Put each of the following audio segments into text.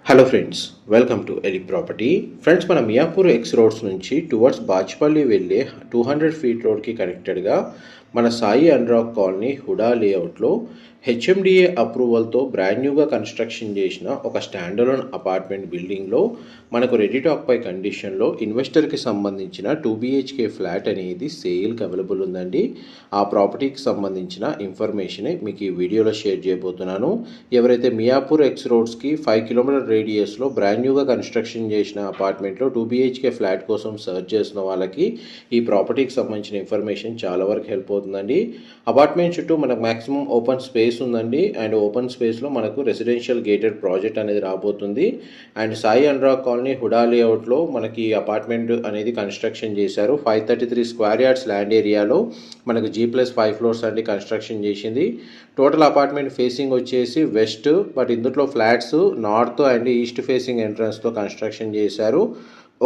Hello friends, welcome to Eli property. Friends, మన Miyapur X roads నుంచి towards Bachupally వెళ్ళే 200 ఫీట్ రోడ్కి కనెక్టెడ్గా మన సాయి అనురాగ్ కాలనీ హుడా లేఅవుట్లో హెచ్ఎండిఏ అప్రూవల్తో బ్రాండ్ న్యూగా కన్స్ట్రక్షన్ చేసిన ఒక స్టాండలోన్ అపార్ట్మెంట్ బిల్డింగ్లో మనకు రెడీ టాక్ పై కండిషన్లో ఇన్వెస్టర్కి సంబంధించిన 2 BHK ఫ్లాట్ అనేది సేల్కి అవైలబుల్ ఉందండి. ఆ ప్రాపర్టీకి సంబంధించిన ఇన్ఫర్మేషన్ మీకు ఈ వీడియోలో షేర్ చేయబోతున్నాను. ఎవరైతే మియాపూర్ ఎక్స్ రోడ్స్కి 5 కిలోమీటర్ రేడియస్లో బ్రాండ్ న్యూగా కన్స్ట్రక్షన్ చేసిన అపార్ట్మెంట్లో 2 BHK ఫ్లాట్ కోసం సర్చ్ చేసిన వాళ్ళకి ఈ ప్రాపర్టీకి సంబంధించిన ఇన్ఫర్మేషన్ చాలా వరకు హెల్ప్ అవుతుందండి. అపార్ట్మెంట్ చుట్టూ మనకు మ్యాక్సిమం ఓపెన్ స్పేస్ ఉందండి. అండ్ ఓపెన్ స్పేస్లో మనకు రెసిడెన్షియల్ గేటెడ్ ప్రాజెక్ట్ అనేది రాబోతుంది. అండ్ సాయి అనురాగ్ కాలనీ హుడా లేఅవుట్లో మనకి అపార్ట్మెంట్ అనేది కన్స్ట్రక్షన్ చేశారు. 533 స్క్వేర్ యార్డ్స్ ల్యాండ్ ఏరియాలో మనకు G+5 ఫ్లోర్స్ అండి కన్స్ట్రక్షన్ చేసింది. టోటల్ అపార్ట్మెంట్ ఫేసింగ్ వచ్చేసి వెస్ట్, బట్ ఇందులో flats north and east facing ఎంట్రన్స్తో కన్స్ట్రక్షన్ చేశారు.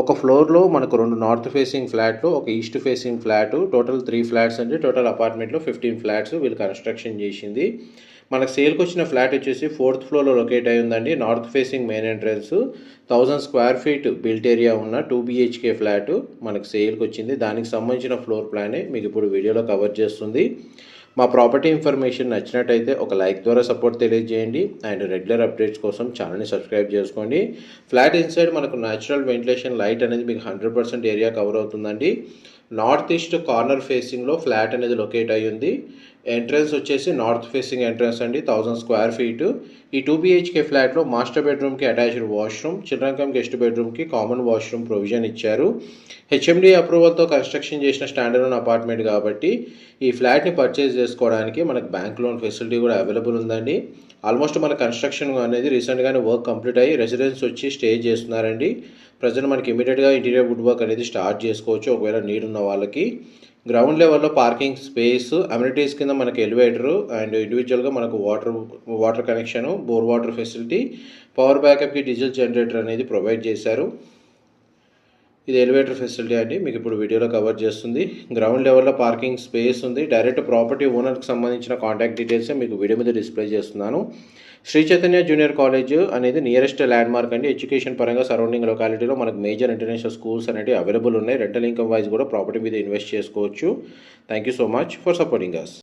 ఒక ఫ్లోర్లో మనకు 2 నార్త్ ఫేసింగ్ ఫ్లాట్లు, ఒక east facing flat, total 3 flats అండి. టోటల్ అపార్ట్మెంట్లో 15 ఫ్లాట్స్ వీళ్ళు కన్స్ట్రక్షన్ చేసింది. మనకు సేల్కి వచ్చిన ఫ్లాట్ వచ్చేసి 4th ఫ్లోర్లో లొకేట్ అయి ఉందండి. North facing main entrance, 1000 square feet built area ఉన్న 2 BHK ఫ్లాట్ మనకు సేల్కి వచ్చింది. దానికి సంబంధించిన ఫ్లోర్ ప్లానే మీకు ఇప్పుడు వీడియోలో కవర్ చేస్తుంది. మా ప్రాపర్టీ ఇన్ఫర్మేషన్ నచ్చినట్టయితే ఒక లైక్ ద్వారా సపోర్ట్ తెలియజేయండి. అండ్ రెగ్యులర్ అప్డేట్స్ కోసం ఛానల్ని సబ్స్క్రైబ్ చేసుకోండి. ఫ్లాట్ ఇన్సైడ్ మనకు న్యాచురల్ వెంటిలేషన్ లైట్ అనేది మీకు 100% ఏరియా కవర్ అవుతుందండి. నార్త్ ఈస్ట్ కార్నర్ ఫేసింగ్లో ఫ్లాట్ అనేది లొకేట్ అయ్యి ఉంది. ఎంట్రన్స్ వచ్చేసి నార్త్ ఫేసింగ్ ఎంట్రన్స్ అండి, 1000 స్క్వేర్ ఫీట్. ఈ 2 BHK ఫ్లాట్లో మాస్టర్ బెడ్రూమ్కి attached washroom, children come guest బెడ్రూమ్కి కామన్ వాష్రూమ్ ప్రొవిజన్ ఇచ్చారు. హెచ్ఎండి అప్రూవల్తో కన్స్ట్రక్షన్ చేసిన స్టాండర్డ్ అపార్ట్మెంట్ కాబట్టి ఈ ఫ్లాట్ని పర్చేజ్ చేసుకోవడానికి మనకు బ్యాంక్ లోన్ ఫెసిలిటీ కూడా అవైలబుల్ ఉందండి. ఆల్మోస్ట్ మన కన్స్ట్రక్షన్ అనేది రీసెంట్గానే వర్క్ కంప్లీట్ అయ్యి రెసిడెన్స్ వచ్చి స్టే చేస్తున్నారండి. ప్రజెంట్ మనకి ఇమీడియట్గా ఇంటీరియర్ వుడ్ వర్క్ అనేది స్టార్ట్ చేసుకోవచ్చు ఒకవేళ నీడ్ ఉన్న వాళ్ళకి. గ్రౌండ్ లెవెల్లో పార్కింగ్ స్పేస్, అమ్యూనిటీస్ కింద మనకు ఎలివేటరు అండ్ ఇండివిజువల్గా మనకు water connection, bore water facility, power బ్యాకప్కి డీజిల్ జనరేటర్ అనేది ప్రొవైడ్ చేశారు. ఇది ఎలివేటర్ ఫెసిలిటీ అండి, మీకు ఇప్పుడు వీడియోలో కవర్ చేస్తుంది. గ్రౌండ్ లెవెల్లో పార్కింగ్ స్పేస్ ఉంది. డైరెక్ట్ ప్రాపర్టీ ఓనర్కి సంబంధించిన కాంటాక్ట్ డీటెయిల్స్ మీకు వీడియో మీద డిస్ప్లే చేస్తున్నాను. శ్రీ చైతన్య జూనియర్ కాలేజ్ అనేది నియరెస్ట్ ల్యాండ్ మార్క్ అండి. ఎడ్యుకేషన్ పరంగా సరౌండింగ్ లొకాలిటీలో మనకు మేజర్ ఇంటర్నేషనల్ స్కూల్స్ అనేవి అవైలబుల్ ఉన్నాయి. రెంటల్ ఇన్కమ్ వైజ్ కూడా ప్రాపర్టీ మీద ఇన్వెస్ట్ చేసుకోవచ్చు. Thank you so much for supporting us.